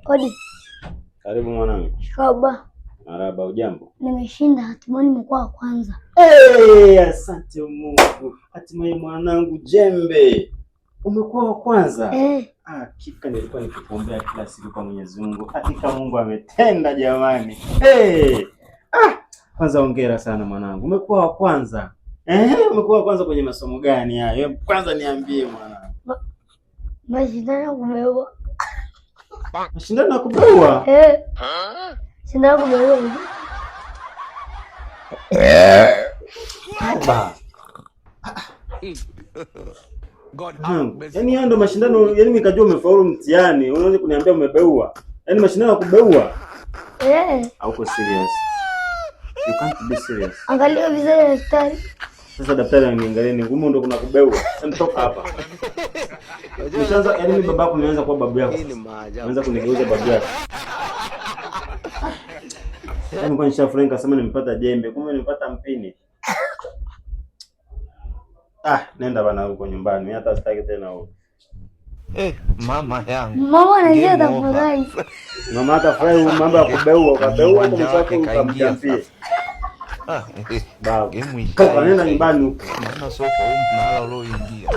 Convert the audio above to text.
Odi. Karibu mwanangu. Shikaba. Marahaba, ujambo? Nimeshinda, hatimaye nimekuwa wa kwanza. Asante Mungu. Hatimaye mwanangu Jembe. Umekuwa wa kwanza? Hakika nilikuwa nikikuombea kila siku kwa Mwenyezi Mungu. Hakika Mungu ametenda jamani. Kwanza hongera sana mwanangu. Umekuwa wa kwanza. Umekuwa wa kwanza kwenye masomo gani hayo? Kwanza niambie mwanangu. Mashindano ya kubeua. Mashindano ya kubeua? Shindano ya kubeua. Yaani haya ndo mashindano, yaani nikajua umefaulu mtihani, unaanza kuniambia umebeua. Yaani mashindano ya kubeua? Hauko serious. You can't be serious. Angalia vizuri daktari. Sasa daktari ananiangalia ni ngumu ndo kuna kubeua. Sasa nitoka hapa. Nishaanza, yaani mimi babako nimeanza kuwa babu yako. Naanza kunigeuza babu yako. Yaani kwa nishafurahi nikasema nimepata jembe, kumbe nimepata mpini. Nenda bana huko nyumbani. Mimi hata sitaki tena huko. Mama yangu. Mama anajua tafurahi. Mama atafurahi mambo ya kubeua, ukabeua kwa msako ukamtambie. Game Toka nenda nyumbani huko. Maana soko huko mnalo ingia.